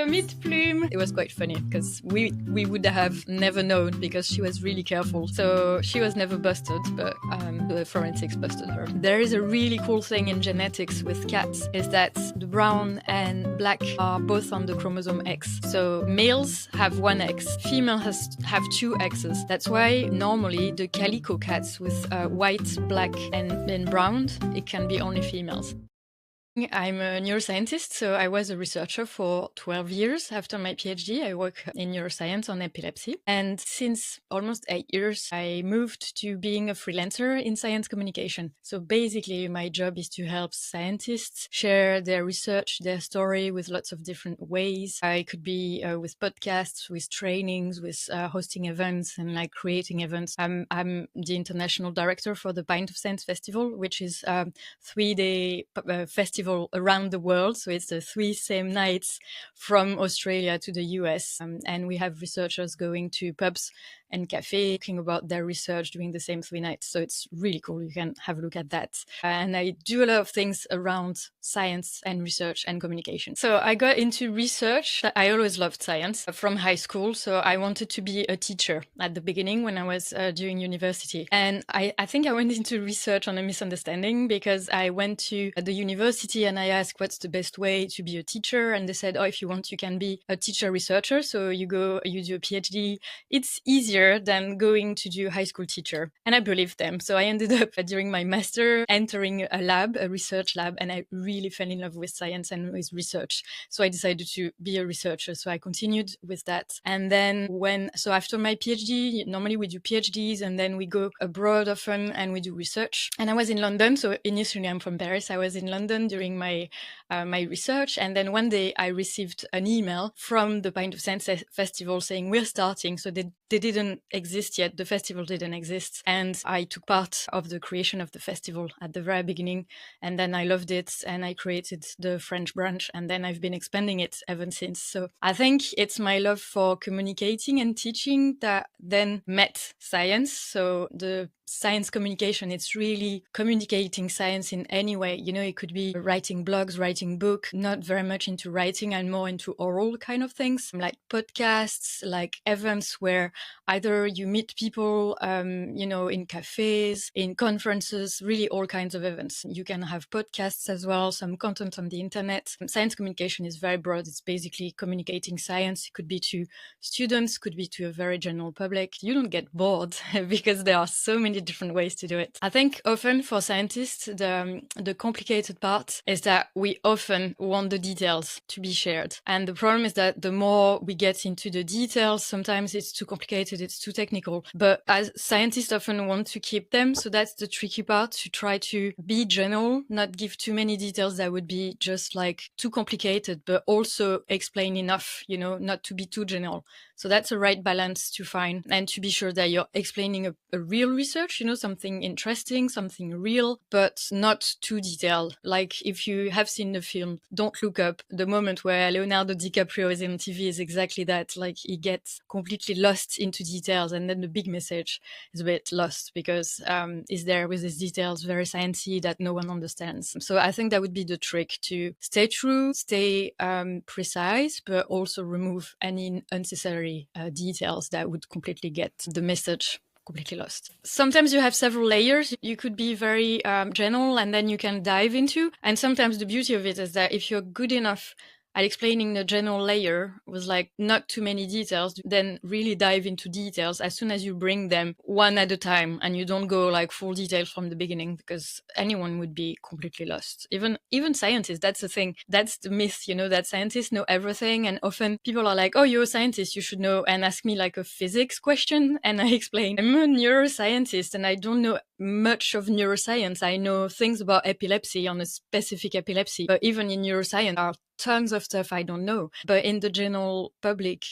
meet Plume. It was quite funny because we would have never known because she was really careful. So she was never busted, but the forensics busted her. There is a really cool thing in genetics with cats is that the brown and black are both on the chromosome X. So males have one X, females have two X's. That's why normally the calico cats with white, black and brown, it can be only females. I'm a neuroscientist, so I was a researcher for 12 years. After my PhD, I work in neuroscience on epilepsy. And since almost 8 years, I moved to being a freelancer in science communication. So basically, my job is to help scientists share their research, their story with lots of different ways. I could be with podcasts, with trainings, with hosting events and like creating events. I'm the international director for the Pint of Science Festival, which is a 3-day festival around the world. So it's the 3 same nights from Australia to the US. And we have researchers going to pubs and cafes talking about their research during the same 3 nights. So it's really cool. You can have a look at that. And I do a lot of things around science and research and communication. So I got into research. I always loved science from high school. So I wanted to be a teacher at the beginning when I was doing university. And I think I went into research on a misunderstanding because I went to the university and I asked what's the best way to be a teacher. And they said, oh, if you want, you can be a teacher researcher. So you do a PhD. It's easier than going to do high school teacher. And I believed them. So I ended up during my master entering a lab, a research lab, and I really fell in love with science and with research. So I decided to be a researcher. So I continued with that. And then so after my PhD, normally we do PhDs and then we go abroad often and we do research. And I was in London. So initially I'm from Paris. I was in London during my research. And then one day I received an email from the Pint of Science Festival saying we're starting. So they didn't exist yet. The festival didn't exist. And I took part of the creation of the festival at the very beginning. And then I loved it and I created the French branch. And then I've been expanding it ever since. So I think it's my love for communicating and teaching that then met science. So the science communication, it's really communicating science in any way. You know, it could be writing blogs, writing book, not very much into writing and more into oral kind of things, like podcasts, like events where either you meet people, in cafes, in conferences, really all kinds of events. You can have podcasts as well, some content on the internet. Science communication is very broad. It's basically communicating science. It could be to students, could be to a very general public. You don't get bored because there are so many different ways to do it. I think often for scientists, the complicated part is that we often want the details to be shared. And the problem is that the more we get into the details, sometimes it's too complicated, it's too technical. But as scientists often want to keep them, so that's the tricky part, to try to be general, not give too many details that would be just like too complicated, but also explain enough, not to be too general. So that's a right balance to find and to be sure that you're explaining a real research, something interesting, something real, but not too detailed. Like if you have seen the film Don't Look Up, the moment where Leonardo DiCaprio is on TV is exactly that. Like he gets completely lost into details and then the big message is a bit lost because he's there with his details, very sciencey that no one understands. So I think that would be the trick, to stay true, stay precise, but also remove any unnecessary details that would completely get the message completely lost. Sometimes you have several layers. You could be very general and then you can dive into. And sometimes the beauty of it is that if you're good enough at explaining the general layer with like not too many details, then really dive into details as soon as you bring them one at a time and you don't go like full details from the beginning, because anyone would be completely lost. Even scientists, that's the thing. That's the myth, that scientists know everything. And often people are like, oh, you're a scientist, you should know, and ask me like a physics question. And I explain, I'm a neuroscientist and I don't know much of neuroscience. I know things about epilepsy, on a specific epilepsy. But even in neuroscience, there are tons of stuff I don't know. But in the general public,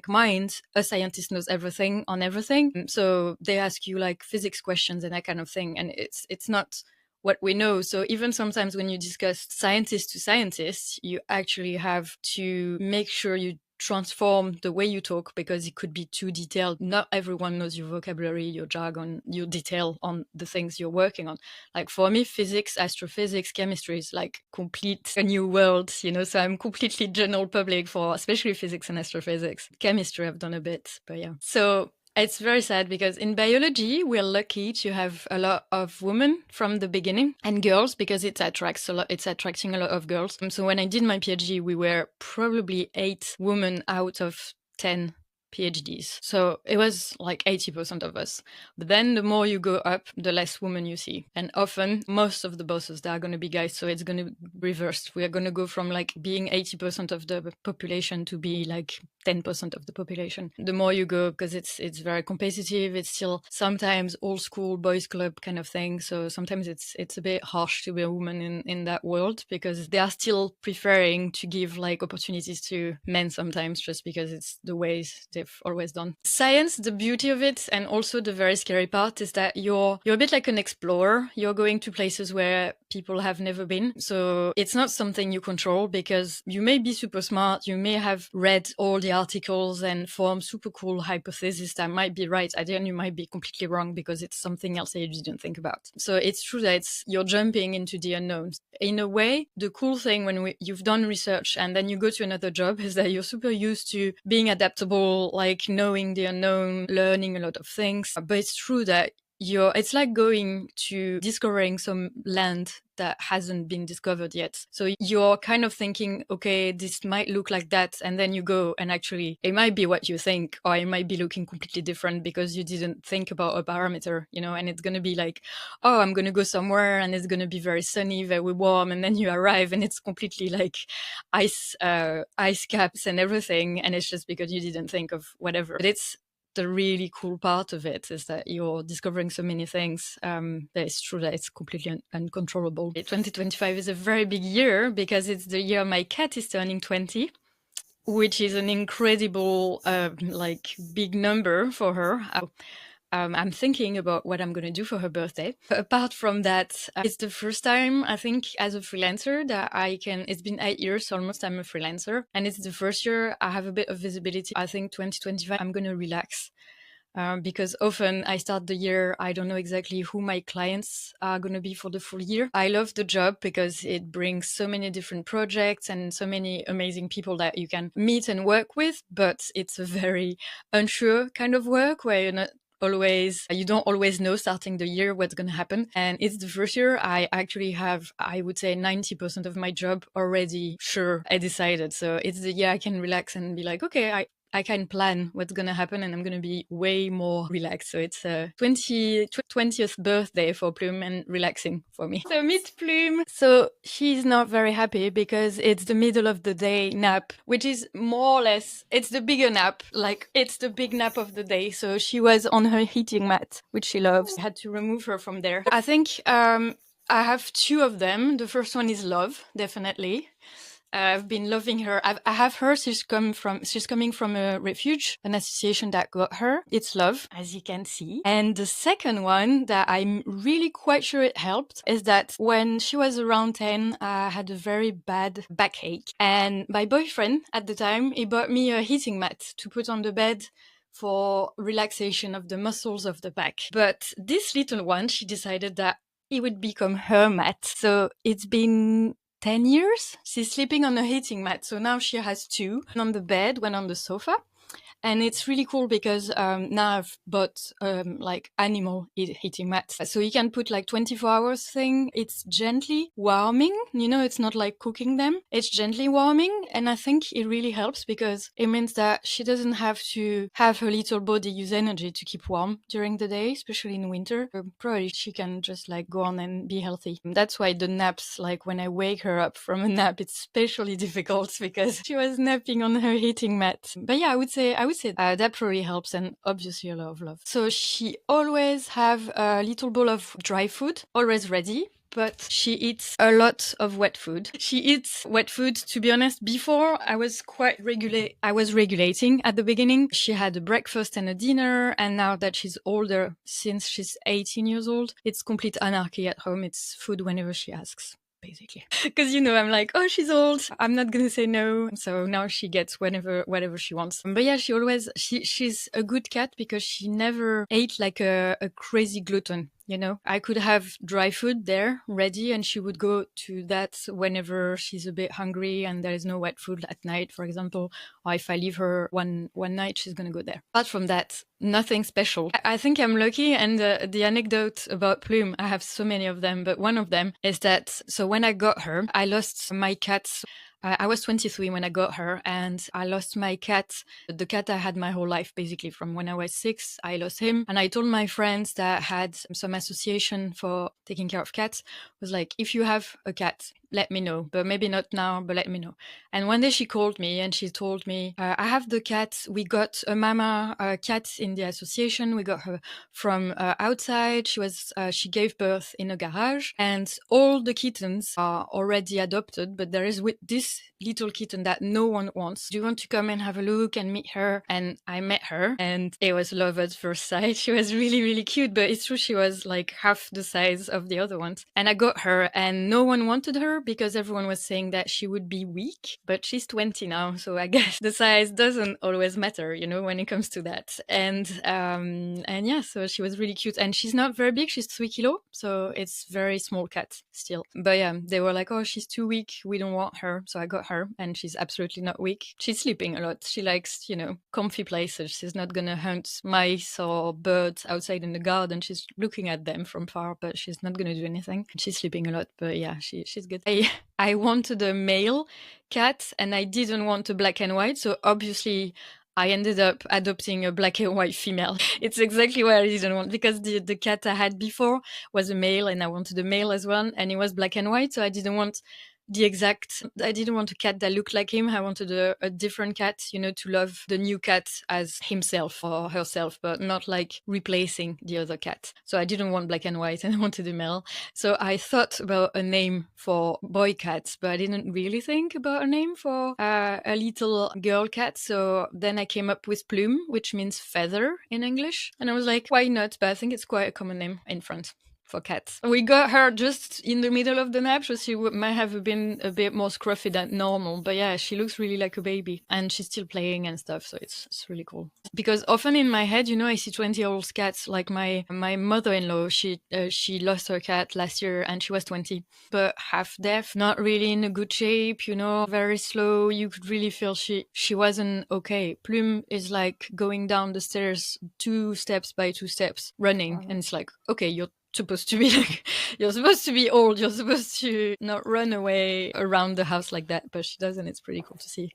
mind, a scientist knows everything on everything. So they ask you like physics questions and that kind of thing. And it's not what we know. So even sometimes when you discuss scientist to scientist, you actually have to make sure you transform the way you talk because it could be too detailed. Not everyone knows your vocabulary, your jargon, your detail on the things you're working on. Like for me, physics, astrophysics, chemistry is like complete a new world, you know, so I'm completely general public for especially physics and astrophysics. Chemistry I've done a bit, but yeah. So it's very sad because in biology, we're lucky to have a lot of women from the beginning and girls because it attracts a lot. It's attracting a lot of girls. So when I did my PhD, we were probably 8 women out of 10 PhDs. So it was like 80% of us. But then the more you go up, the less women you see. And often most of the bosses, they are going to be guys. So it's going to be reversed. We are going to go from like being 80% of the population to be like 10% of the population. The more you go, because it's very competitive. It's still sometimes old school boys club kind of thing. So sometimes it's a bit harsh to be a woman in that world because they are still preferring to give like opportunities to men sometimes just because it's the ways they've always done. Science, the beauty of it, and also the very scary part is that you're a bit like an explorer. You're going to places where people have never been. So it's not something you control because you may be super smart. You may have read all the articles and formed super cool hypotheses that might be right. At the end, you might be completely wrong because it's something else that you didn't think about. So it's true that you're jumping into the unknown. In a way, the cool thing when you've done research and then you go to another job is that you're super used to being adaptable, like knowing the unknown, learning a lot of things. But it's true that it's like going to discovering some land that hasn't been discovered yet. So you're kind of thinking, okay, this might look like that. And then you go and actually it might be what you think, or it might be looking completely different because you didn't think about a parameter, you know, and it's going to be like, oh, I'm going to go somewhere and it's going to be very sunny, very warm. And then you arrive and it's completely like ice caps and everything. And it's just because you didn't think of whatever. But it's the really cool part of it is that you're discovering so many things. That it's true that it's completely uncontrollable. 2025 is a very big year because it's the year my cat is turning 20, which is an incredible, like big number for her. I'm thinking about what I'm going to do for her birthday. But apart from that, it's the first time, I think, as a freelancer that it's been 8 years almost I'm a freelancer. And it's the first year I have a bit of visibility. I think 2025, I'm going to relax. Because often I start the year, I don't know exactly who my clients are going to be for the full year. I love the job because it brings so many different projects and so many amazing people that you can meet and work with, but it's a very unsure kind of work where you don't always know starting the year what's going to happen. And it's the first year I actually have, I would say 90% of my job already sure I decided. So it's the year I can relax and be like, okay, I can plan what's going to happen and I'm going to be way more relaxed. So it's a 20th birthday for Plume and relaxing for me. So meet Plume. So she's not very happy because it's the middle of the day nap, which is more or less, it's the bigger nap. Like it's the big nap of the day. So she was on her heating mat, which she loves. I had to remove her from there. I think I have 2 of them. The first one is love, definitely. I've been loving her. I have her. She's coming from a refuge, an association that got her. It's love, as you can see. And the second one that I'm really quite sure it helped is that when she was around 10, I had a very bad backache. And my boyfriend at the time, he bought me a heating mat to put on the bed for relaxation of the muscles of the back. But this little one, she decided that it would become her mat. So it's been 10 years. She's sleeping on a heating mat. So now she has 2, one on the bed, one on the sofa. And it's really cool because now I've bought like animal heating mats. So you can put like 24 hours thing. It's gently warming. You know, it's not like cooking them. It's gently warming. And I think it really helps because it means that she doesn't have to have her little body use energy to keep warm during the day, especially in winter. Probably she can just like go on and be healthy. That's why the naps, like when I wake her up from a nap, it's especially difficult because she was napping on her heating mat. But yeah, I would say that probably helps, and obviously a lot of love. So she always have a little bowl of dry food, always ready, but she eats a lot of wet food. She eats wet food, to be honest. Before, I was regulating at the beginning. She had a breakfast and a dinner, and now that she's older, since she's 18 years old, it's complete anarchy at home. It's food whenever she asks. basically. Because, I'm like, oh, she's old. I'm not going to say no. So now she gets whatever she wants. But yeah, she's a good cat because she never ate like a crazy glutton. I could have dry food there ready and she would go to that whenever she's a bit hungry and there is no wet food at night, for example, or if I leave her one night, she's going to go there. Apart from that, nothing special. I think I'm lucky. And the anecdote about Plume, I have so many of them, but one of them is that, so when I got her, I lost my cat. I was 23 when I got her and I lost my cat, the cat I had my whole life, basically from when I was 6, I lost him. And I told my friends that had some association for taking care of cats, was like, if you have a cat, let me know, but maybe not now, but let me know. And one day she called me and she told me, I have the cat. We got a mama cat in the association. We got her from outside. She gave birth in a garage and all the kittens are already adopted, but there is this little kitten that no one wants. Do you want to come and have a look and meet her? And I met her and it was love at first sight. She was really, really cute, but it's true. She was like half the size of the other ones. And I got her and no one wanted her because everyone was saying that she would be weak, but she's 20 now. So I guess the size doesn't always matter, when it comes to that. And yeah, so she was really cute and she's not very big. She's 3 kilo. So it's very small cat still. But yeah, they were like, oh, she's too weak. We don't want her. So I got her and she's absolutely not weak. She's sleeping a lot. She likes, comfy places. She's not going to hunt mice or birds outside in the garden. She's looking at them from far, but she's not going to do anything. She's sleeping a lot, but yeah, she's good. I wanted a male cat and I didn't want a black and white. So obviously I ended up adopting a black and white female. It's exactly what I didn't want because the cat I had before was a male and I wanted a male as well. And it was black and white. So I didn't want a cat that looked like him. I wanted a different cat, to love the new cat as himself or herself, but not like replacing the other cat. So I didn't want black and white and I wanted a male. So I thought about a name for boy cats, but I didn't really think about a name for a little girl cat. So then I came up with Plume, which means feather in English. And I was like, why not? But I think it's quite a common name in France for cats. We got her just in the middle of the nap, so she might have been a bit more scruffy than normal. But yeah, she looks really like a baby and she's still playing and stuff. So it's really cool. Because often in my head, I see 20-year-old cats. Like my mother-in-law, she lost her cat last year and she was 20, but half deaf, not really in a good shape, very slow. You could really feel she wasn't okay. Plume is like going down the stairs 2 steps by 2 steps, running. And it's like, okay, you're supposed to be old, you're supposed to not run away around the house like that, but she doesn't. It's pretty cool to see.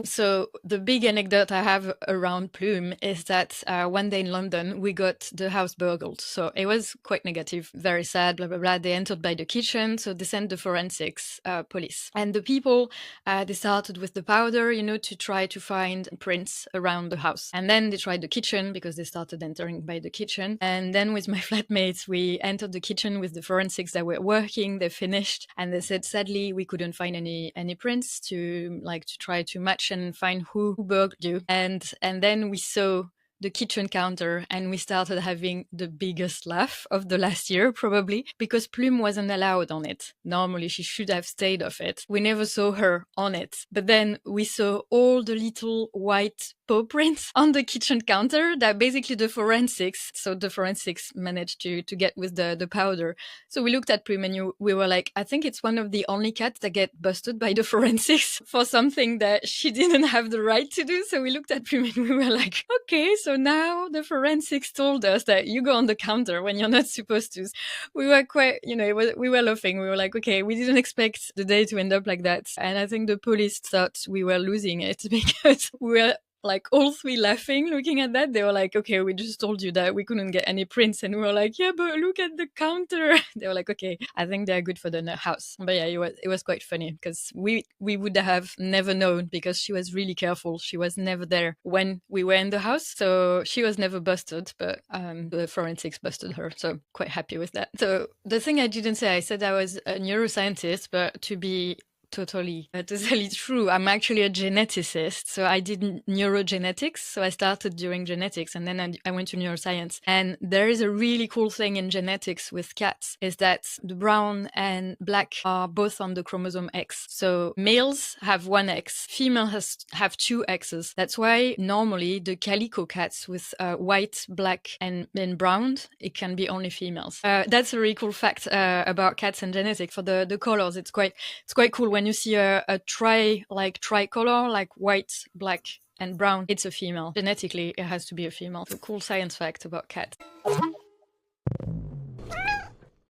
So the big anecdote I have around Plume is that one day in London, we got the house burgled. So it was quite negative, very sad, blah, blah, blah. They entered by the kitchen. So they sent the forensics police. And the people, they started with the powder, to try to find prints around the house. And then they tried the kitchen because they started entering by the kitchen. And then with my flatmates, we entered the kitchen with the forensics that were working. They finished. And they said, sadly, we couldn't find any prints to try to match and find who burgled you. And then we saw the kitchen counter and we started having the biggest laugh of the last year, probably, because Plume wasn't allowed on it. Normally, she should have stayed off it. We never saw her on it. But then we saw all the little white paw prints on the kitchen counter that basically the forensics managed to get with the powder. So we looked at Plume and we were like, I think it's one of the only cats that get busted by the forensics for something that she didn't have the right to do. So we looked at Plume and we were like, okay, so now the forensics told us that you go on the counter when you're not supposed to. We were quite, we were laughing. We were like, okay, we didn't expect the day to end up like that. And I think the police thought we were losing it because we were like all 3 laughing, looking at that. They were like, okay, we just told you that we couldn't get any prints. And we were like, yeah, but look at the counter. They were like, okay, I think they're good for the house. But yeah, it was quite funny because we would have never known because she was really careful. She was never there when we were in the house. So she was never busted, but the forensics busted her. So quite happy with that. So the thing I didn't say, I said I was a neuroscientist, but to be totally true. I'm actually a geneticist, so I did neurogenetics. So I started during genetics, and then I went to neuroscience. And there is a really cool thing in genetics with cats, is that the brown and black are both on the chromosome X. So males have one X, females have two X's. That's why normally the calico cats with white, black, and brown, it can be only females. That's a really cool fact about cats and genetics. For the colors, it's quite cool when you see a tricolor, like white, black, and brown. It's a female. Genetically, it has to be a female. It's a cool science fact about cats.